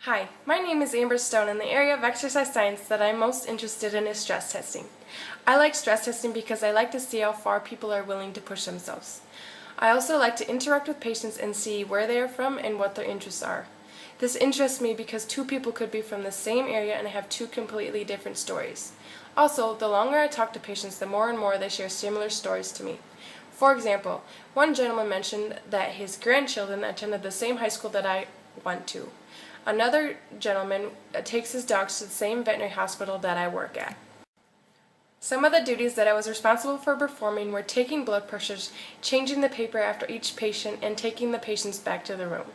Hi, my name is Amber Stone, and the area of exercise science that I'm most interested in is stress testing. I like stress testing because I like to see how far people are willing to push themselves. I also like to interact with patients and see where they are from and what their interests are. This interests me because two people could be from the same area and have two completely different stories. Also, the longer I talk to patients, the more and more they share similar stories to me. For example, one gentleman mentioned that his grandchildren attended the same high school that I went to. Another gentleman takes his dogs to the same veterinary hospital that I work at. Some of the duties that I was responsible for performing were taking blood pressures, changing the paper after each patient, and taking the patients back to the room.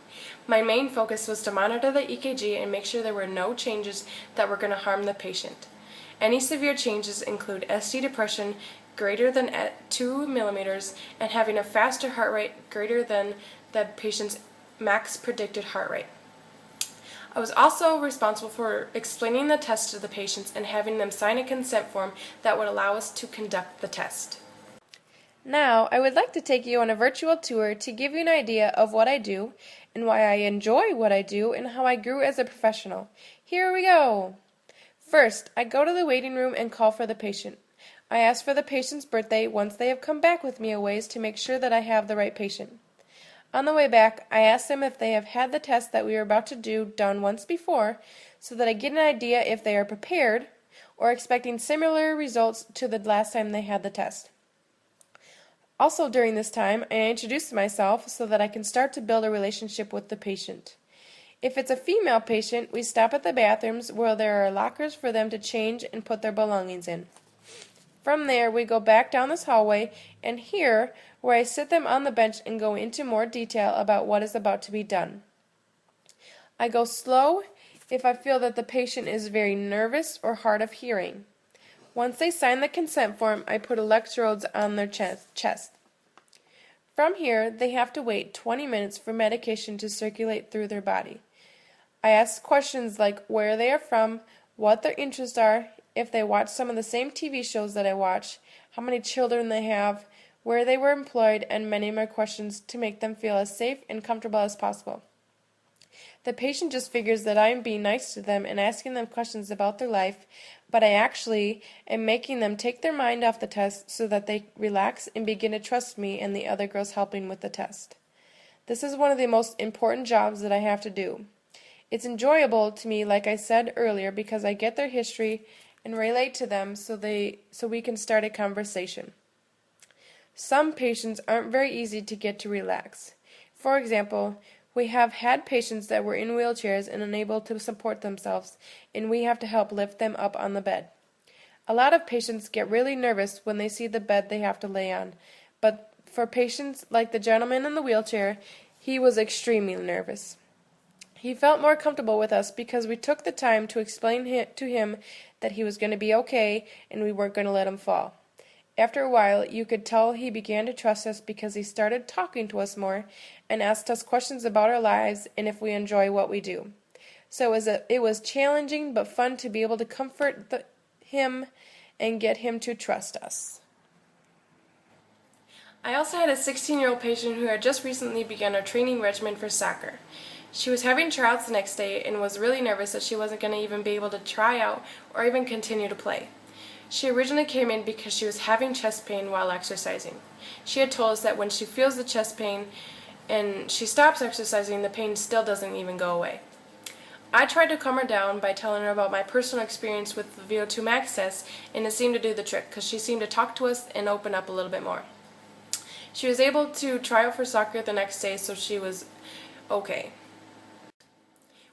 My main focus was to monitor the EKG and make sure there were no changes that were going to harm the patient. Any severe changes include ST depression greater than 2 millimeters and having a faster heart rate greater than the patient's max predicted heart rate. I was also responsible for explaining the test to the patients and having them sign a consent form that would allow us to conduct the test. Now, I would like to take you on a virtual tour to give you an idea of what I do and why I enjoy what I do and how I grew as a professional. Here we go! First, I go to the waiting room and call for the patient. I ask for the patient's birthday once they have come back with me a ways to make sure that I have the right patient. On the way back, I ask them if they have had the test that we are about to do done once before, so that I get an idea if they are prepared or expecting similar results to the last time they had the test. Also during this time, I introduce myself so that I can start to build a relationship with the patient. If it's a female patient, we stop at the bathrooms where there are lockers for them to change and put their belongings in. From there, we go back down this hallway, and here, where I sit them on the bench and go into more detail about what is about to be done. I go slow if I feel that the patient is very nervous or hard of hearing. Once they sign the consent form, I put electrodes on their chest. From here, they have to wait 20 minutes for medication to circulate through their body. I ask questions like where they are from, what their interests are, if they watch some of the same TV shows that I watch, how many children they have, where they were employed, and many more questions to make them feel as safe and comfortable as possible. The patient just figures that I am being nice to them and asking them questions about their life, but I actually am making them take their mind off the test so that they relax and begin to trust me and the other girls helping with the test. This is one of the most important jobs that I have to do. It's enjoyable to me, like I said earlier, because I get their history and relate to them so we can start a conversation. Some patients aren't very easy to get to relax. For example, we have had patients that were in wheelchairs and unable to support themselves, and we have to help lift them up on the bed. A lot of patients get really nervous when they see the bed they have to lay on, but for patients like the gentleman in the wheelchair, he was extremely nervous. He felt more comfortable with us because we took the time to explain to him that he was going to be okay and we weren't going to let him fall. After a while, you could tell he began to trust us because he started talking to us more and asked us questions about our lives and if we enjoy what we do. So it was challenging but fun to be able to comfort him and get him to trust us. I also had a 16-year-old patient who had just recently begun a training regimen for soccer. She was having tryouts the next day and was really nervous that she wasn't going to even be able to try out or even continue to play. She originally came in because she was having chest pain while exercising. She had told us that when she feels the chest pain and she stops exercising, the pain still doesn't even go away. I tried to calm her down by telling her about my personal experience with the VO2 max test, and it seemed to do the trick because she seemed to talk to us and open up a little bit more. She was able to try out for soccer the next day, so she was okay.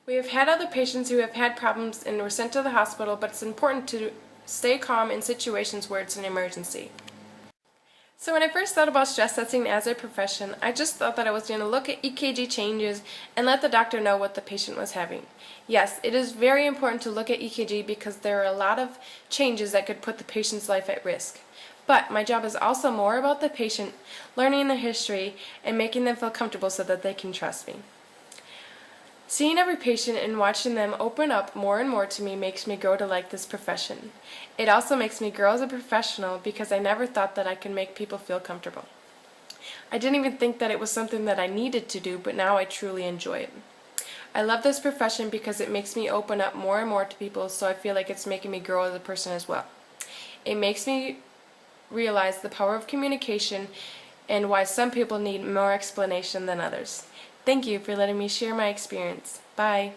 We have had other patients who have had problems and were sent to the hospital, but it's important to stay calm in situations where it's an emergency. So when I first thought about stress testing as a profession, I just thought that I was going to look at EKG changes and let the doctor know what the patient was having. Yes, it is very important to look at EKG because there are a lot of changes that could put the patient's life at risk. But my job is also more about the patient, learning their history, and making them feel comfortable so that they can trust me. Seeing every patient and watching them open up more and more to me makes me grow to like this profession. It also makes me grow as a professional because I never thought that I could make people feel comfortable. I didn't even think that it was something that I needed to do, but now I truly enjoy it. I love this profession because it makes me open up more and more to people, so I feel like it's making me grow as a person as well. It makes me realize the power of communication and why some people need more explanation than others. Thank you for letting me share my experience. Bye.